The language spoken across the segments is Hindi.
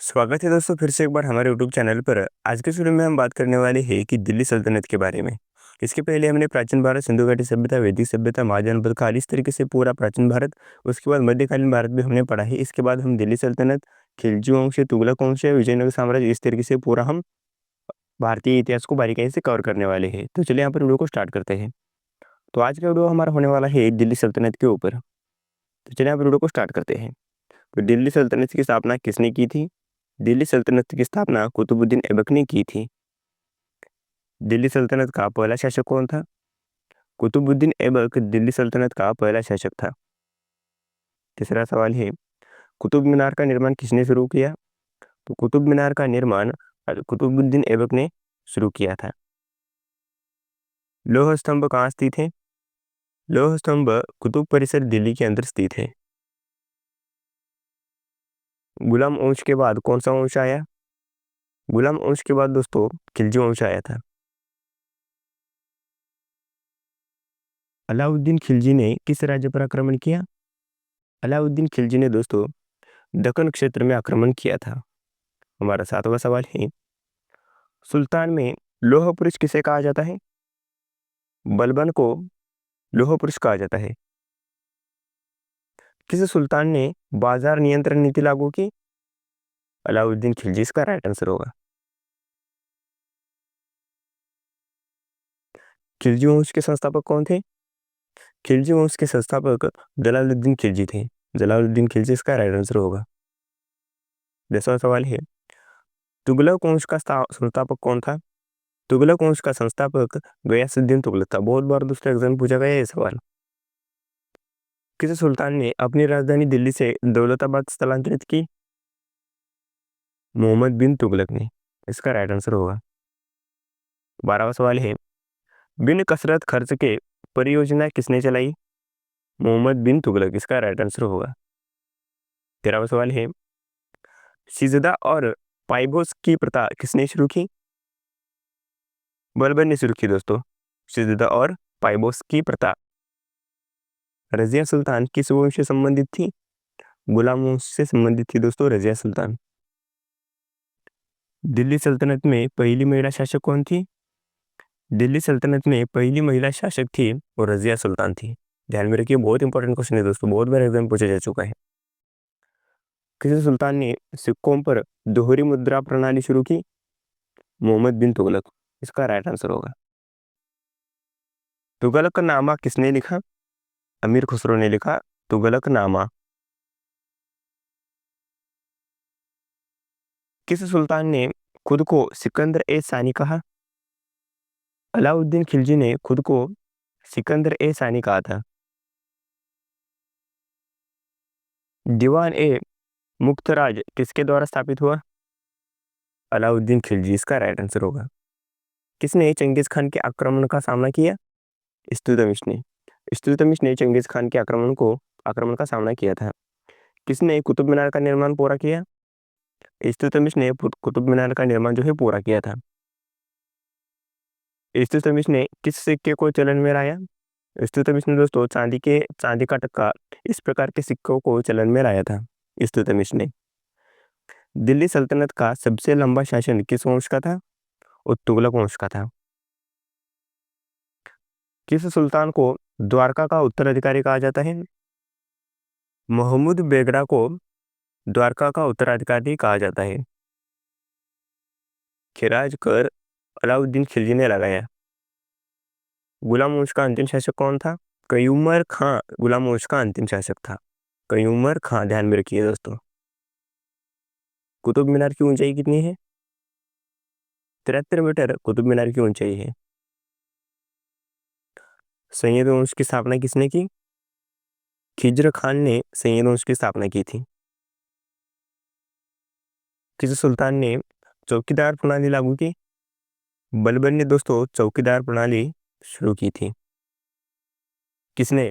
स्वागत है दोस्तों फिर से एक बार हमारे यूट्यूब चैनल पर। आज के वीडियो में हम बात करने वाले हैं कि दिल्ली सल्तनत के बारे में। इसके पहले हमने प्राचीन भारत, सिंधु घाटी सभ्यता, वैदिक सभ्यता, महाजनपद काल, इस तरीके से पूरा प्राचीन भारत, उसके बाद मध्यकालीन भारत भी हमने पढ़ा है। इसके बाद हम दिल्ली सल्तनत, खिलजी वंश, तुगलक वंश, विजयनगर साम्राज्य, इस तरीके से पूरा हम भारतीय इतिहास को बारीकाई से कवर करने वाले हैं। तो चलिए यहाँ पर वीडियो को स्टार्ट करते हैं। तो आज का वीडियो हमारा होने वाला है दिल्ली सल्तनत के ऊपर। तो चलिए यहाँ पर वीडियो को स्टार्ट करते हैं। तो दिल्ली सल्तनत की स्थापना किसने की थी? दिल्ली सल्तनत की स्थापना कुतुबुद्दीन ऐबक ने की थी। दिल्ली सल्तनत का पहला शासक कौन था? कुतुबुद्दीन ऐबक दिल्ली सल्तनत का पहला शासक था। तीसरा सवाल है, कुतुब मीनार का निर्माण किसने शुरू किया? तो कुतुब मीनार का निर्माण कुतुबुद्दीन ऐबक ने शुरू किया था। लौह स्तंभ कहाँ स्थित है? लौह स्तंभ कुतुब परिसर दिल्ली के अंदर स्थित है। गुलाम वंश के बाद कौन सा वंश आया? गुलाम वंश के बाद दोस्तों खिलजी वंश आया था। अलाउद्दीन खिलजी ने किस राज्य पर आक्रमण किया? अलाउद्दीन खिलजी ने दोस्तों दक्कन क्षेत्र में आक्रमण किया था। हमारा सातवां सवाल है, सुल्तान में लौह पुरुष किसे कहा जाता है? बलबन को लौह पुरुष कहा जाता है। किस सुल्तान ने बाजार नियंत्रण नीति लागू की? अलाउद्दीन खिलजी इसका राइट आंसर होगा। खिलजी वंश के संस्थापक कौन थे? खिलजी वंश के संस्थापक जलालुद्दीन खिलजी थे। जलालुद्दीन खिलजी इसका राइट आंसर होगा। 10वां सवाल है, तुगलक वंश का संस्थापक कौन था? तुगलक वंश का संस्थापक गयासुद्दीन तुगलक था। बहुत बार दोस्तों एग्जाम पूछा गया है ये सवाल। किस सुल्तान ने अपनी राजधानी दिल्ली से दौलताबाद स्थलांतरित की? मोहम्मद बिन तुगलक ने। इसका राइट आंसर होगा। 12वां सवाल है, बिन कसरत खर्च के परियोजना किसने चलाई? मोहम्मद बिन तुगलक। इसका राइट आंसर होगा। 13वां सवाल है, सिजदा और पाइबोस की प्रथा किसने शुरू की? बलबन ने शुरू की दोस्तों सिजदा और पाइबोस की प्रथा। रजिया सुल्तान किस वंश से संबंधित थी? गुलाम वंश से संबंधित थी दोस्तों रजिया सुल्तान। दिल्ली सल्तनत में पहली महिला शासक कौन थी? दिल्ली सल्तनत में पहली महिला शासक थी और रजिया सुल्तान थी। ध्यान में रखिए, बहुत इंपॉर्टेंट क्वेश्चन है दोस्तों, बहुत बार एग्जाम पूछा जा चुका है। किस सुल्तान ने सिक्कों पर दोहरी मुद्रा प्रणाली शुरू की? मोहम्मद बिन तुगलक। इसका राइट आंसर होगा। तुगलक नामा किसने लिखा? अमीर खुसरो ने लिखा तुगलक नामा। किस सुल्तान ने खुद को सिकंदर ए सानी कहा? अलाउद्दीन खिलजी ने खुद को सिकंदर ए सानी कहा था। दीवान ए मुक्तराज किसके द्वारा स्थापित हुआ? अलाउद्दीन खिलजी। इसका राइट आंसर होगा। किसने चंगेज खान के आक्रमण का सामना किया? इल्तुतमिश ने। इल्तुतमिश ने चंगेज खान के आक्रमण का सामना किया था। किसने कुतुब मीनार का निर्माण पूरा किया? इल्तुतमिश ने कुतुब मीनार का निर्माण जो है पूरा किया था। इल्तुतमिश ने किस सिक्के को चलन में लाया? इल्तुतमिश ने दोस्तों चांदी का टक्का, इस प्रकार के सिक्कों को चलन में लाया था इल्तुतमिश ने। दिल्ली सल्तनत का सबसे लंबा शासन किस वंश का था? और तुगलक वंश का था। किस सुल्तान को द्वारका का उत्तराधिकारी कहा जाता है? महमूद बेगड़ा को द्वारका का उत्तराधिकारी कहा जाता है। खिराज कर अलाउद्दीन खिलजी ने लगाया। गुलाम वंश का अंतिम शासक कौन था? कयूमर खां गुलाम वंश का अंतिम शासक था। कयूमर खां। ध्यान में रखिए दोस्तों। कुतुब मीनार की ऊंचाई कितनी है? 73 मीटर कुतुब मीनार की ऊंचाई है। सैयद वंश की स्थापना किसने की? खिज्र खान ने सैयद वंश की स्थापना की थी। किस सुल्तान ने चौकीदार प्रणाली लागू की? बलबन ने दोस्तों चौकीदार प्रणाली शुरू की थी। किसने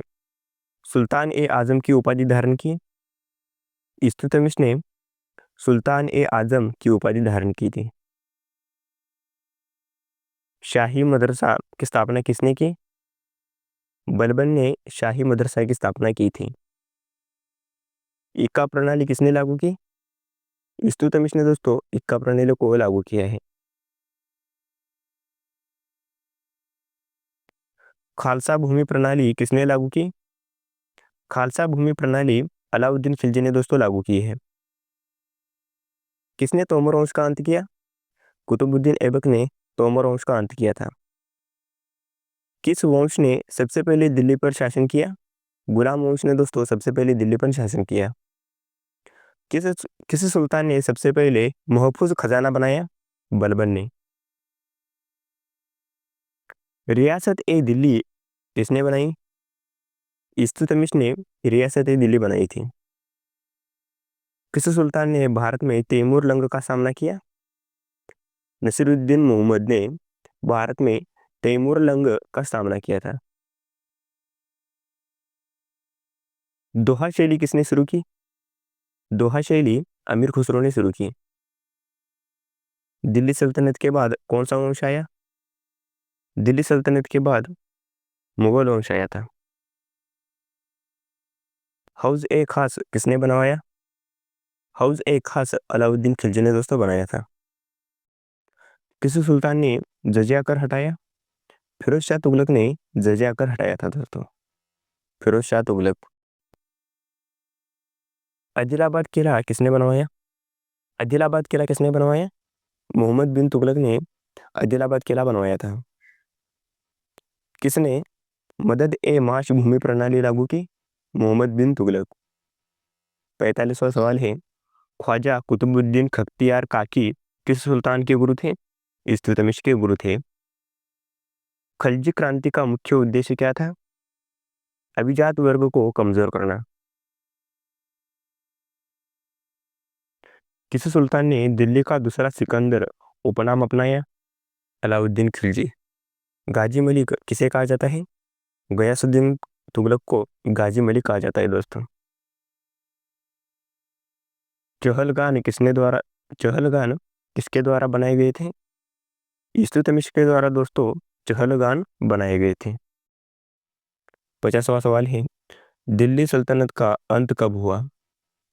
सुल्तान ए आजम की उपाधि धारण की? इल्तुतमिश ने सुल्तान ए आजम की उपाधि धारण की थी। शाही मदरसा की स्थापना किसने की? बलबन ने शाही मदरसा की स्थापना की थी। इक्का प्रणाली किसने लागू की? इल्तुतमिश ने दोस्तों इक्का प्रणाली को लागू किया है। खालसा भूमि प्रणाली किसने लागू की? खालसा भूमि प्रणाली अलाउद्दीन खिलजी ने दोस्तों लागू की है। किसने तोमर वंश का अंत किया? कुतुबुद्दीन ऐबक ने तोमर वंश का अंत किया था। किस वंश ने सबसे पहले दिल्ली पर शासन किया? गुलाम वंश ने दोस्तों सबसे पहले दिल्ली पर शासन किया। किस किस सुल्तान ने सबसे पहले महफूज खजाना बनाया? बलबन ने। रियासत ए दिल्ली किसने बनाई? इल्तुतमिश ने रियासत ए दिल्ली बनाई थी। किस सुल्तान ने भारत में तैमूर लंग का सामना किया? नसीरुद्दीन मोहम्मद ने भारत में तैमूर लंग का सामना किया था। दोहा शैली किसने शुरू की? दोहा शैली अमीर खुसरो ने शुरू की। दिल्ली सल्तनत के बाद कौन सा वंश आया? दिल्ली सल्तनत के बाद मुगल वंश आया था। हौज ए खास किसने बनवाया? हौज ए खास अलाउद्दीन खिलजी ने दोस्तों बनाया था। किस सुल्तान ने जजिया कर हटाया? फिरोज शाह तुगलक ने जजिया कर हटाया था दोस्तों। फिरोज शाह तुगलक। आदिलाबाद किला किसने बनवाया? आदिलाबाद किला किसने बनवाया? मोहम्मद बिन तुगलक ने आदिलाबाद किला बनवाया था। किसने मदद ए माश भूमि प्रणाली लागू की? मोहम्मद बिन तुगलक। 45वां सवाल है, ख्वाजा कुतुबुद्दीन खख्तियार काकी किस सुल्तान के गुरु थे? इल्तुतमिश के गुरु थे। खलजी क्रांति का मुख्य उद्देश्य क्या था? अभिजात वर्ग को कमजोर करना। किस सुल्तान ने दिल्ली का दूसरा सिकंदर उपनाम अपनाया? अलाउद्दीन खिलजी। गाजी मलिक किसे कहा जाता है? गयासुद्दीन तुगलक को गाजी मलिक कहा जाता है दोस्तों। चहलगान किसके द्वारा बनाए गए थे? इल्तुतमिश के द्वारा दोस्तों चहलगान बनाए गए थे। 50वां सवाल है, दिल्ली सल्तनत का अंत कब हुआ?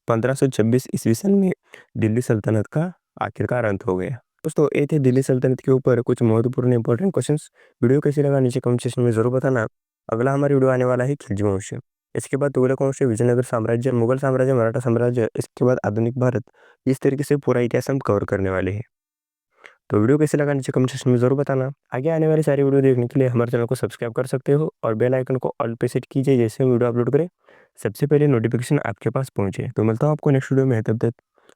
1526 ईस्वी सन में दिल्ली सल्तनत का आखिरकार अंत हो गया। दोस्तों ये थे दिल्ली सल्तनत के ऊपर कुछ महत्वपूर्ण इंपॉर्टेंट क्वेश्चंस। वीडियो कैसी लगा नीचे कमेंट सेक्शन में जरूर बताना। अगला हमारी वीडियो आने वाला है खिलजी वंश। इसके बाद तुगलक वंश, विजयनगर साम्राज्य, मुगल साम्राज्य, मराठा साम्राज्य, इसके बाद आधुनिक भारत। इस तरीके से पूरा इतिहास हम कवर करने वाले हैं। तो वीडियो कैसे लगा नीचे कमेंट सेक्शन में जरूर बताना। आगे आने वाली सारी वीडियो देखने के लिए हमारे चैनल को सब्सक्राइब कर सकते हो और बेल आइकन को ऑल पे सेट कीजिए, जैसे हम वीडियो अपलोड करें सबसे पहले नोटिफिकेशन आपके पास पहुंचे। तो मिलता हूं आपको नेक्स्ट वीडियो में, तब तक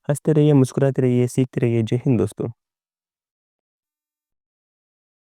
हंसते रहिए, मुस्कुराते रहिए, सीखते रहिए। जय हिंद दोस्तों।